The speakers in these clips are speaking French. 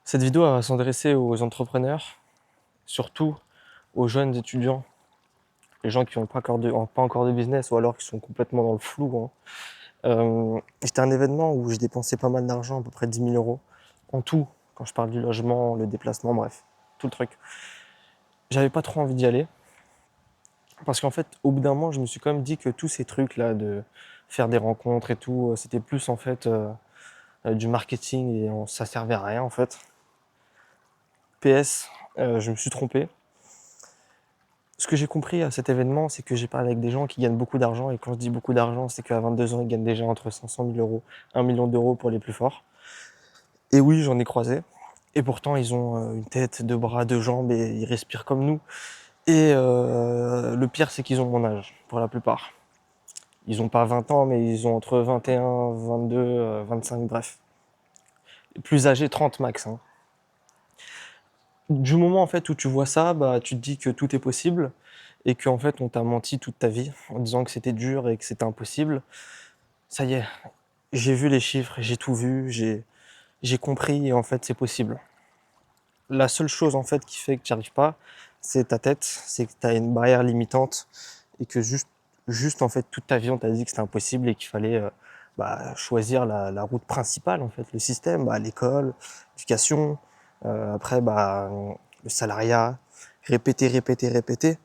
Cette vidéo va s'adresser aux entrepreneurs, surtout aux jeunes étudiants, les gens qui n'ont pas encore de business ou alors qui sont complètement dans le flou, hein. J'étais à un événement où j'ai dépensé pas mal d'argent, à peu près 10 000 euros en tout, quand je parle du logement, le déplacement, bref, tout le truc. J'avais pas trop envie d'y aller parce qu'en fait, au bout d'un moment, je me suis quand même dit que tous ces trucs-là de faire des rencontres et tout, c'était plus en fait du marketing et ça servait à rien en fait. PS, je me suis trompé. Ce que j'ai compris à cet événement, c'est que j'ai parlé avec des gens qui gagnent beaucoup d'argent. Et quand je dis beaucoup d'argent, c'est qu'à 22 ans, ils gagnent déjà entre 500 000 euros, 1 million d'euros pour les plus forts. Et oui, j'en ai croisé. Et pourtant, ils ont une tête, deux bras, deux jambes et ils respirent comme nous. Et le pire, c'est qu'ils ont mon âge, pour la plupart. Ils n'ont pas 20 ans, mais ils ont entre 21, 22, 25, bref. Les plus âgés, 30 max, hein. Du moment en fait où tu vois ça, bah, tu te dis que tout est possible et qu'en fait on t'a menti toute ta vie en disant que c'était dur et que c'était impossible. Ça y est, j'ai vu les chiffres, j'ai tout vu, j'ai compris et en fait c'est possible. La seule chose en fait qui fait que tu n'y arrives pas, c'est ta tête, c'est que tu as une barrière limitante et que juste en fait toute ta vie on t'a dit que c'était impossible et qu'il fallait choisir la route principale en fait, le système, l'école, l'éducation, après le salariat, répéter, répéter, répéter.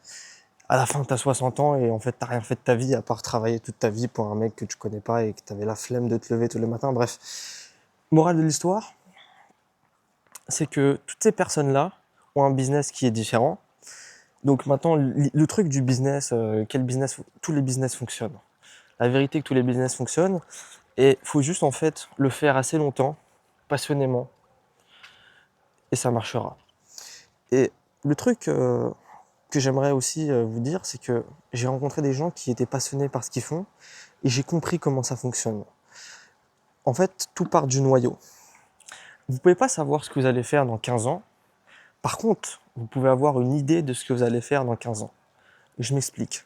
À la fin, tu as 60 ans et en fait, tu rien fait de ta vie à part travailler toute ta vie pour un mec que tu connais pas et que tu avais la flemme de te lever tous les matins. Bref, morale de l'histoire, c'est que toutes ces personnes-là ont un business qui est différent. Donc maintenant, le truc du business, tous les business fonctionnent. La vérité que tous les business fonctionnent et il faut juste en fait le faire assez longtemps, passionnément, et ça marchera. Et le truc que j'aimerais aussi vous dire, c'est que j'ai rencontré des gens qui étaient passionnés par ce qu'ils font et j'ai compris comment ça fonctionne. En fait, tout part du noyau. Vous ne pouvez pas savoir ce que vous allez faire dans 15 ans. Par contre, vous pouvez avoir une idée de ce que vous allez faire dans 15 ans. Je m'explique.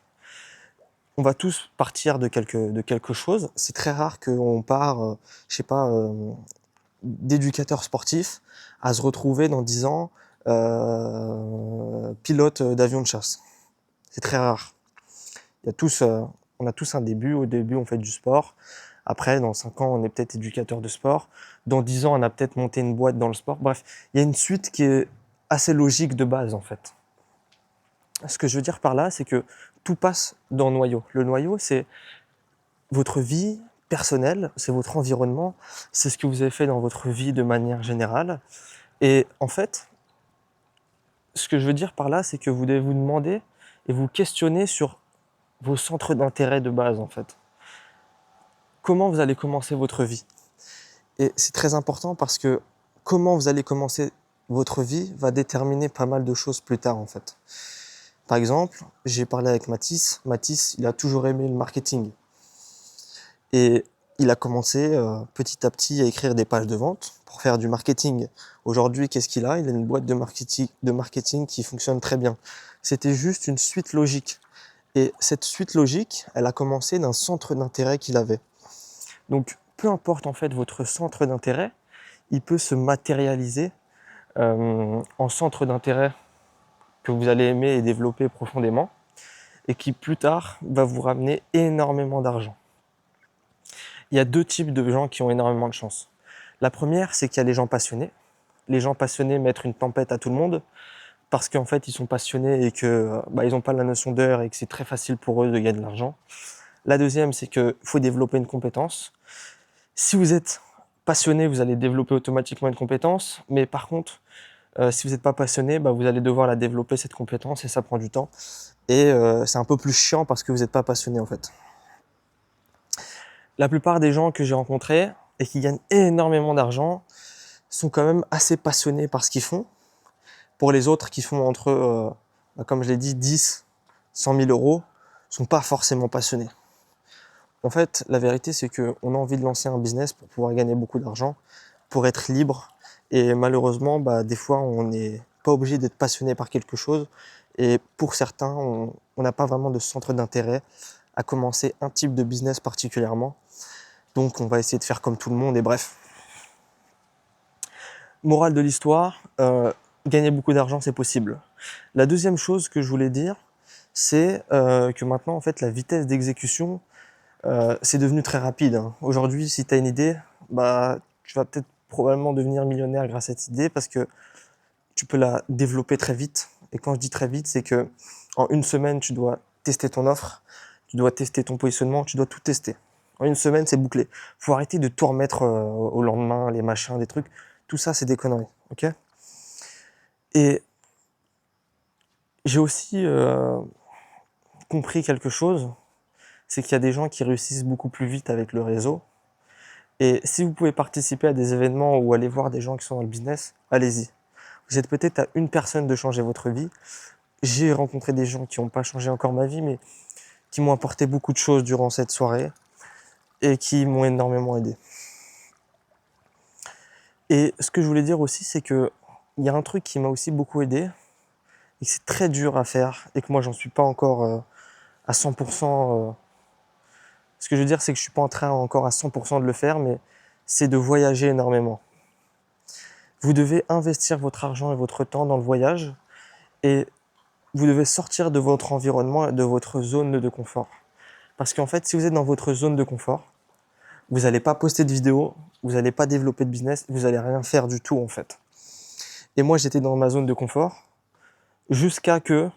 On va tous partir de quelque chose. C'est très rare qu'on part, je sais pas, d'éducateur sportif à se retrouver dans 10 ans pilote d'avion de chasse. C'est très rare. Il y a tous, on a tous un début. Au début, on fait du sport. Après, dans 5 ans, on est peut-être éducateur de sport. Dans 10 ans, on a peut-être monté une boîte dans le sport. Bref, il y a une suite qui est assez logique de base, en fait. Ce que je veux dire par là, c'est que tout passe dans le noyau. Le noyau, c'est votre vie personnelle, c'est votre environnement, c'est ce que vous avez fait dans votre vie de manière générale. Et en fait, ce que je veux dire par là, c'est que vous devez vous demander et vous questionner sur vos centres d'intérêt de base, en fait. Comment vous allez commencer votre vie? Et c'est très important parce que comment vous allez commencer votre vie va déterminer pas mal de choses plus tard, en fait. Par exemple, j'ai parlé avec Mathis. Mathis, il a toujours aimé le marketing. Et il a commencé petit à petit à écrire des pages de vente pour faire du marketing. Aujourd'hui, qu'est-ce qu'il a? Il a une boîte de marketing qui fonctionne très bien. C'était juste une suite logique. Et cette suite logique, elle a commencé d'un centre d'intérêt qu'il avait. Donc, peu importe en fait votre centre d'intérêt, il peut se matérialiser en centre d'intérêt que vous allez aimer et développer profondément et qui plus tard va vous ramener énormément d'argent. Il y a deux types de gens qui ont énormément de chance. La première, c'est qu'il y a les gens passionnés. Les gens passionnés mettent une tempête à tout le monde parce qu'en fait, ils sont passionnés et que ils n'ont pas la notion d'heure et que c'est très facile pour eux de gagner de l'argent. La deuxième, c'est qu'il faut développer une compétence. Si vous êtes passionné, vous allez développer automatiquement une compétence, mais par contre, si vous n'êtes pas passionné, vous allez devoir la développer cette compétence et ça prend du temps. Et c'est un peu plus chiant parce que vous n'êtes pas passionné en fait. La plupart des gens que j'ai rencontrés et qui gagnent énormément d'argent sont quand même assez passionnés par ce qu'ils font. Pour les autres qui font entre, comme je l'ai dit, 10, 100 000 euros, sont pas forcément passionnés. En fait, la vérité, c'est qu'on a envie de lancer un business pour pouvoir gagner beaucoup d'argent, pour être libre. Et malheureusement, des fois, on n'est pas obligé d'être passionné par quelque chose. Et pour certains, on n'a pas vraiment de centre d'intérêt à commencer un type de business particulièrement. Donc, on va essayer de faire comme tout le monde et bref. Morale de l'histoire, gagner beaucoup d'argent, c'est possible. La deuxième chose que je voulais dire, c'est que maintenant, en fait, la vitesse d'exécution, c'est devenu très rapide, hein. Aujourd'hui, si tu as une idée, bah, tu vas peut-être probablement devenir millionnaire grâce à cette idée parce que tu peux la développer très vite. Et quand je dis très vite, c'est que en une semaine, tu dois tester ton offre, tu dois tester ton positionnement, tu dois tout tester. En une semaine, c'est bouclé. Faut arrêter de tout remettre au lendemain, les machins, des trucs. Tout ça, c'est des conneries, ok? Et j'ai aussi compris quelque chose, c'est qu'il y a des gens qui réussissent beaucoup plus vite avec le réseau. Et si vous pouvez participer à des événements ou aller voir des gens qui sont dans le business, allez-y. Vous êtes peut-être à une personne de changer votre vie. J'ai rencontré des gens qui n'ont pas changé encore ma vie, mais qui m'ont apporté beaucoup de choses durant cette soirée et qui m'ont énormément aidé. Et ce que je voulais dire aussi, c'est que il y a un truc qui m'a aussi beaucoup aidé et que c'est très dur à faire et que moi j'en suis pas encore à 100%. Ce que je veux dire, c'est que je suis pas en train encore à 100% de le faire, mais c'est de voyager énormément. Vous devez investir votre argent et votre temps dans le voyage et vous devez sortir de votre environnement et de votre zone de confort. Parce qu'en fait, si vous êtes dans votre zone de confort, vous n'allez pas poster de vidéos, vous n'allez pas développer de business, vous n'allez rien faire du tout en fait. Et moi, j'étais dans ma zone de confort jusqu'à que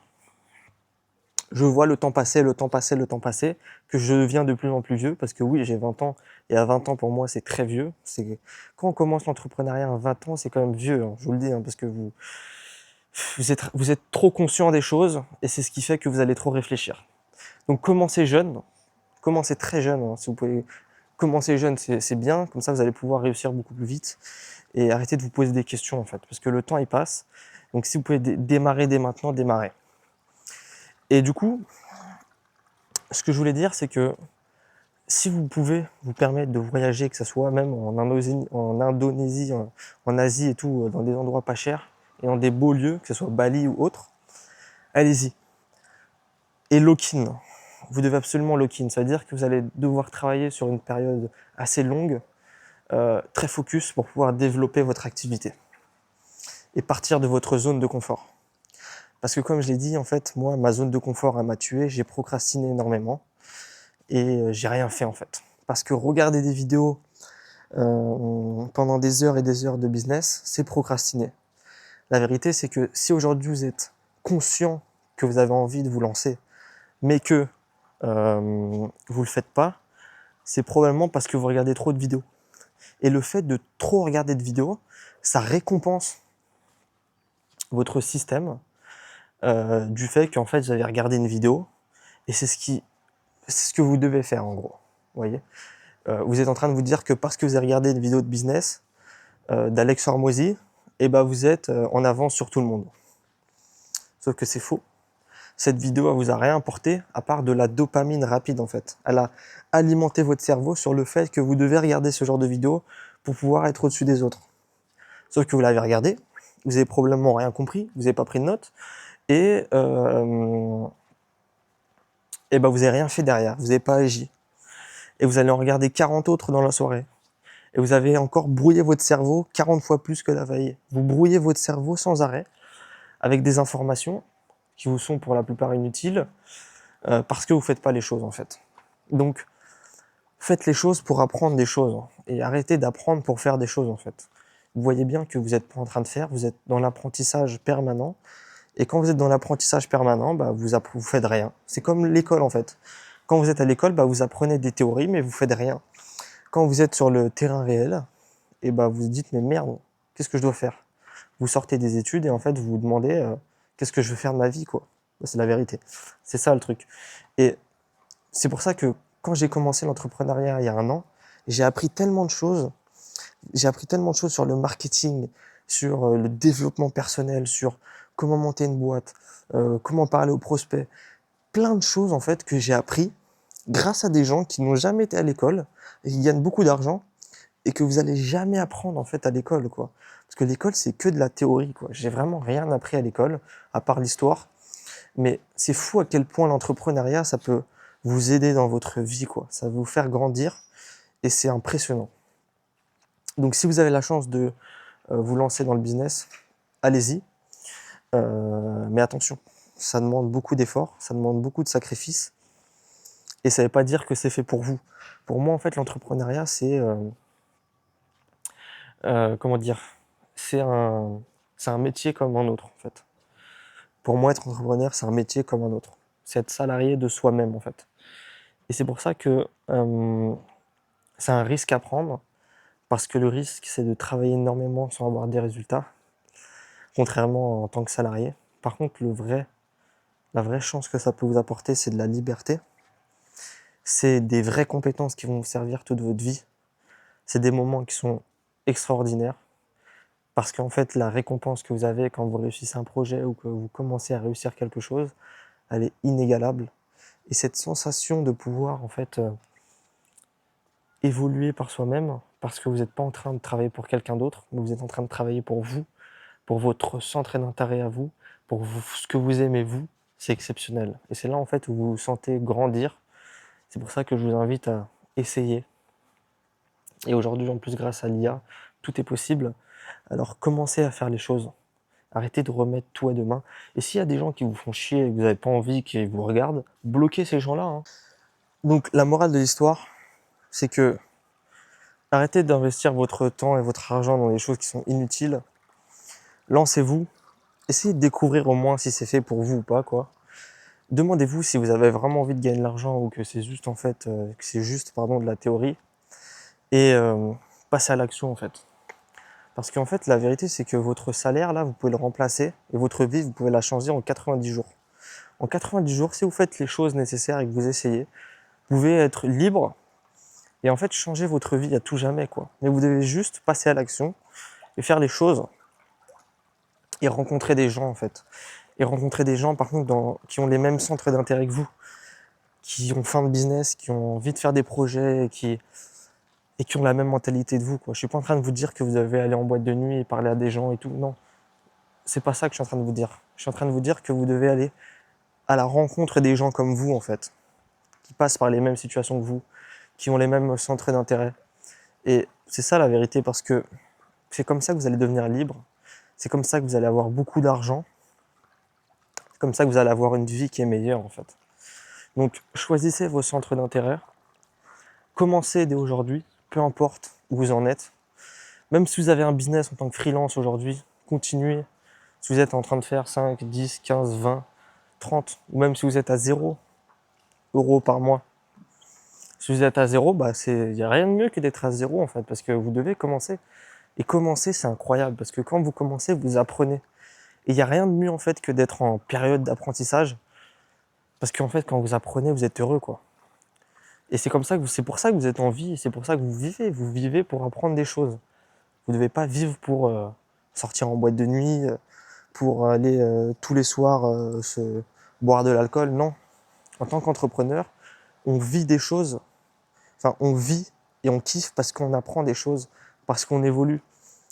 je vois le temps passer, le temps passer, le temps passer, que je deviens de plus en plus vieux, parce que oui, j'ai 20 ans, et à 20 ans, pour moi, c'est très vieux. Quand on commence l'entrepreneuriat à 20 ans, c'est quand même vieux, hein, je vous le dis, hein, parce que vous êtes trop conscient des choses, et c'est ce qui fait que vous allez trop réfléchir. Donc commencez jeune, commencez très jeune, hein, si vous pouvez commencer jeune, c'est bien, comme ça vous allez pouvoir réussir beaucoup plus vite, et arrêtez de vous poser des questions, en fait, parce que le temps, il passe. Donc si vous pouvez démarrer dès maintenant, démarrez. Et du coup, ce que je voulais dire, c'est que si vous pouvez vous permettre de voyager, que ce soit même en Indonésie, en Asie et tout, dans des endroits pas chers et dans des beaux lieux, que ce soit Bali ou autre, allez-y. Et lock-in. Vous devez absolument lock-in. Ça veut dire que vous allez devoir travailler sur une période assez longue, très focus pour pouvoir développer votre activité et partir de votre zone de confort. Parce que comme je l'ai dit, en fait, moi, ma zone de confort, elle m'a tué, j'ai procrastiné énormément et j'ai rien fait en fait. Parce que regarder des vidéos pendant des heures et des heures de business, c'est procrastiner. La vérité, c'est que si aujourd'hui vous êtes conscient que vous avez envie de vous lancer, mais que vous le faites pas, c'est probablement parce que vous regardez trop de vidéos. Et le fait de trop regarder de vidéos, ça récompense votre système du fait qu'en fait vous avez regardé une vidéo et c'est ce que vous devez faire en gros. Vous voyez, vous êtes en train de vous dire que parce que vous avez regardé une vidéo de business d'Alex Hormozy, et ben vous êtes en avance sur tout le monde. Sauf que c'est faux. Cette vidéo, elle vous a rien apporté à part de la dopamine rapide en fait. Elle a alimenté votre cerveau sur le fait que vous devez regarder ce genre de vidéo pour pouvoir être au-dessus des autres. Sauf que vous l'avez regardé, vous avez probablement rien compris, vous n'avez pas pris de notes et ben vous n'avez rien fait derrière, vous n'avez pas agi. Et vous allez en regarder 40 autres dans la soirée. Et vous avez encore brouillé votre cerveau 40 fois plus que la veille. Vous brouillez votre cerveau sans arrêt avec des informations qui vous sont pour la plupart inutiles parce que vous ne faites pas les choses en fait. Donc, faites les choses pour apprendre des choses et arrêtez d'apprendre pour faire des choses en fait. Vous voyez bien que vous n'êtes pas en train de faire, vous êtes dans l'apprentissage permanent. Et quand vous êtes dans l'apprentissage permanent, bah, vous faites rien. C'est comme l'école en fait. Quand vous êtes à l'école, bah, vous apprenez des théories, mais vous faites rien. Quand vous êtes sur le terrain réel, et bah, vous vous dites mais merde, qu'est-ce que je dois faire? Vous sortez des études et en fait vous vous demandez qu'est-ce que je veux faire de ma vie quoi. Bah, c'est la vérité. C'est ça le truc. Et c'est pour ça que quand j'ai commencé l'entrepreneuriat il y a 1 an, j'ai appris tellement de choses. J'ai appris tellement de choses sur le marketing, sur le développement personnel, sur comment monter une boîte, comment parler aux prospects. Plein de choses en fait que j'ai appris grâce à des gens qui n'ont jamais été à l'école et qui gagnent beaucoup d'argent et que vous allez jamais apprendre en fait à l'école quoi. Parce que l'école c'est que de la théorie quoi. J'ai vraiment rien appris à l'école à part l'histoire. Mais c'est fou à quel point l'entrepreneuriat ça peut vous aider dans votre vie quoi. Ça va vous faire grandir et c'est impressionnant. Donc si vous avez la chance de vous lancer dans le business, allez-y. Mais attention, ça demande beaucoup d'efforts, ça demande beaucoup de sacrifices. Et ça ne veut pas dire que c'est fait pour vous. Pour moi, en fait, l'entrepreneuriat, c'est... comment dire? C'est un métier comme un autre, en fait. Pour moi, être entrepreneur, c'est un métier comme un autre. C'est être salarié de soi-même, en fait. Et c'est pour ça que c'est un risque à prendre, parce que le risque, c'est de travailler énormément sans avoir des résultats, contrairement en tant que salarié. Par contre, la vraie chance que ça peut vous apporter, c'est de la liberté. C'est des vraies compétences qui vont vous servir toute votre vie. C'est des moments qui sont extraordinaires, parce qu'en fait, la récompense que vous avez quand vous réussissez un projet ou que vous commencez à réussir quelque chose, elle est inégalable. Et cette sensation de pouvoir, en fait, évoluer par soi-même, parce que vous n'êtes pas en train de travailler pour quelqu'un d'autre, mais vous êtes en train de travailler pour vous, pour votre centre d'intérêt à vous, pour ce que vous aimez vous, c'est exceptionnel. Et c'est là, en fait, où vous vous sentez grandir. C'est pour ça que je vous invite à essayer. Et aujourd'hui, en plus, grâce à l'IA, tout est possible. Alors, commencez à faire les choses. Arrêtez de remettre tout à demain. Et s'il y a des gens qui vous font chier et que vous n'avez pas envie qu'ils vous regardent, bloquez ces gens-là, hein. Donc, la morale de l'histoire, c'est que arrêtez d'investir votre temps et votre argent dans des choses qui sont inutiles. Lancez-vous. Essayez de découvrir au moins si c'est fait pour vous ou pas, quoi. Demandez-vous si vous avez vraiment envie de gagner de l'argent ou que c'est juste, en fait, de la théorie. Et passez à l'action, en fait. Parce qu'en fait, la vérité, c'est que votre salaire, là, vous pouvez le remplacer et votre vie, vous pouvez la changer en 90 jours. En 90 jours, si vous faites les choses nécessaires et que vous essayez, vous pouvez être libre et en fait changer votre vie à tout jamais, quoi. Mais vous devez juste passer à l'action et faire les choses et rencontrer des gens, en fait. Et rencontrer des gens, par contre, qui ont les mêmes centres d'intérêt que vous, qui ont faim de business, qui ont envie de faire des projets et qui ont la même mentalité de vous, quoi. Je suis pas en train de vous dire que vous devez aller en boîte de nuit et parler à des gens et tout. Non, c'est pas ça que je suis en train de vous dire. Je suis en train de vous dire que vous devez aller à la rencontre des gens comme vous, en fait, qui passent par les mêmes situations que vous, qui ont les mêmes centres d'intérêt. Et c'est ça la vérité, parce que c'est comme ça que vous allez devenir libre, c'est comme ça que vous allez avoir beaucoup d'argent, c'est comme ça que vous allez avoir une vie qui est meilleure, en fait. Donc choisissez vos centres d'intérêt, commencez dès aujourd'hui, peu importe où vous en êtes. Même si vous avez un business en tant que freelance aujourd'hui, continuez. Si vous êtes en train de faire 5, 10, 15, 20, 30, ou même si vous êtes à 0 € par mois. Si vous êtes à 0, bah il n'y a rien de mieux que d'être à 0, en fait, parce que vous devez commencer. Et commencer, c'est incroyable, parce que quand vous commencez, vous apprenez. Et il n'y a rien de mieux, en fait, que d'être en période d'apprentissage, parce qu'en fait, quand vous apprenez, vous êtes heureux, quoi. Et c'est pour ça que vous êtes en vie, et c'est pour ça que vous vivez. Vous vivez pour apprendre des choses. Vous ne devez pas vivre pour sortir en boîte de nuit, pour aller tous les soirs se boire de l'alcool. Non. En tant qu'entrepreneur, on vit des choses, enfin on vit et on kiffe parce qu'on apprend des choses, parce qu'on évolue.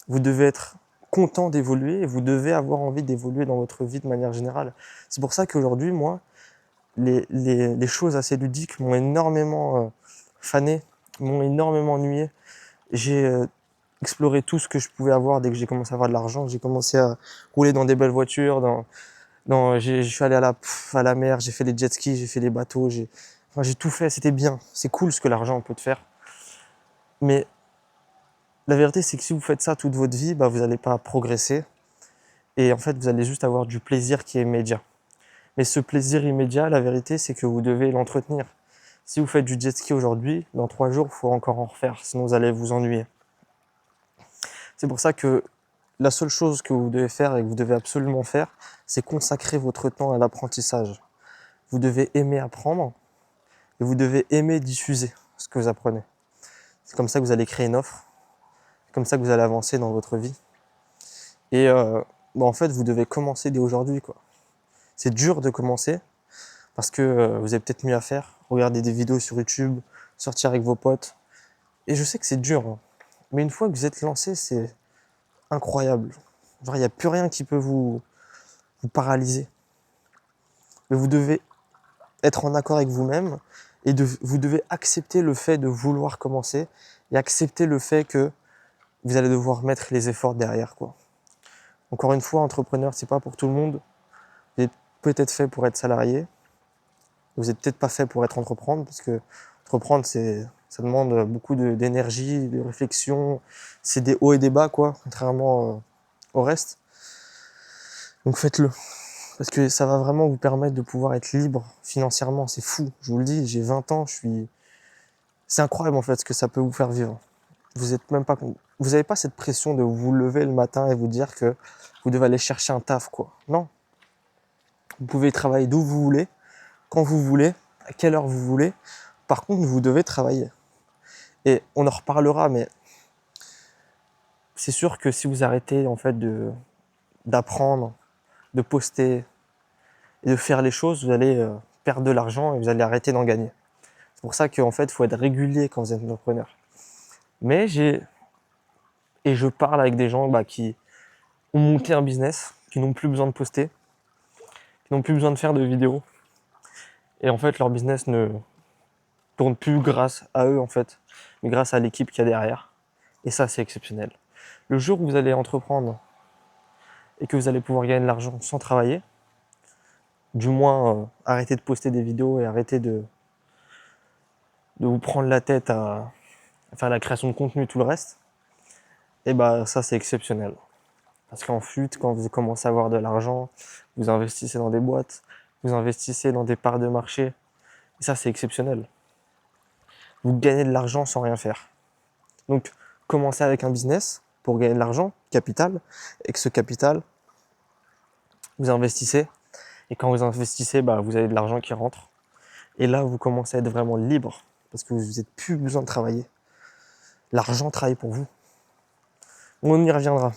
Vous devez être content d'évoluer et vous devez avoir envie d'évoluer dans votre vie de manière générale. C'est pour ça qu'aujourd'hui, moi, les choses assez ludiques m'ont énormément fané, m'ont énormément ennuyé. J'ai exploré tout ce que je pouvais avoir dès que j'ai commencé à avoir de l'argent. J'ai commencé à rouler dans des belles voitures, je suis allé à la mer, j'ai fait les jet skis, j'ai fait les bateaux, j'ai tout fait, c'était bien. C'est cool ce que l'argent peut te faire. Mais la vérité, c'est que si vous faites ça toute votre vie, bah, vous n'allez pas progresser. Et en fait, vous allez juste avoir du plaisir qui est immédiat. Mais ce plaisir immédiat, la vérité, c'est que vous devez l'entretenir. Si vous faites du jet ski aujourd'hui, dans 3 jours, il faut encore en refaire, sinon vous allez vous ennuyer. C'est pour ça que la seule chose que vous devez faire et que vous devez absolument faire, c'est consacrer votre temps à l'apprentissage. Vous devez aimer apprendre et vous devez aimer diffuser ce que vous apprenez. C'est comme ça que vous allez créer une offre, c'est comme ça que vous allez avancer dans votre vie. Et en fait, vous devez commencer dès aujourd'hui, quoi. C'est dur de commencer parce que vous avez peut-être mieux à faire, regarder des vidéos sur YouTube, sortir avec vos potes. Et je sais que c'est dur, hein. Mais une fois que vous êtes lancé, c'est incroyable. Genre, il n'y a plus rien qui peut vous paralyser. Mais vous devez être en accord avec vous-même et vous devez accepter le fait de vouloir commencer et accepter le fait que vous allez devoir mettre les efforts derrière, quoi. Encore une fois, entrepreneur, c'est pas pour tout le monde. Vous êtes peut-être fait pour être salarié. Vous êtes peut-être pas fait pour être entreprendre, parce que entreprendre, ça demande beaucoup d'énergie, de réflexion. C'est des hauts et des bas, quoi, contrairement au reste. Donc faites-le. Parce que ça va vraiment vous permettre de pouvoir être libre financièrement. C'est fou, je vous le dis, j'ai 20 ans, c'est incroyable en fait ce que ça peut vous faire vivre. Vous êtes même pas, vous n'avez pas cette pression de vous lever le matin et vous dire que vous devez aller chercher un taf, quoi. Non. Vous pouvez travailler d'où vous voulez, quand vous voulez, à quelle heure vous voulez. Par contre, vous devez travailler. Et on en reparlera, mais c'est sûr que si vous arrêtez en fait d'apprendre, de poster et de faire les choses, vous allez perdre de l'argent et vous allez arrêter d'en gagner. C'est pour ça qu'en fait, il faut être régulier quand vous êtes entrepreneur. Mais je parle avec des gens qui ont monté un business, qui n'ont plus besoin de poster, qui n'ont plus besoin de faire de vidéos. Et en fait, leur business ne tourne plus grâce à eux, en fait, mais grâce à l'équipe qu'il y a derrière. Et ça, c'est exceptionnel. Le jour où vous allez entreprendre et que vous allez pouvoir gagner de l'argent sans travailler, du moins arrêter de poster des vidéos et arrêter de vous prendre la tête à faire la création de contenu, tout le reste, et ça, c'est exceptionnel. Parce qu'en fut, quand vous commencez à avoir de l'argent, vous investissez dans des boîtes, vous investissez dans des parts de marché. Et ça, c'est exceptionnel. Vous gagnez de l'argent sans rien faire. Donc, commencez avec un business pour gagner de l'argent, capital. Et que ce capital, vous investissez. Et quand vous investissez, vous avez de l'argent qui rentre. Et là, vous commencez à être vraiment libre. Parce que vous n'avez plus besoin de travailler. L'argent travaille pour vous. On y reviendra.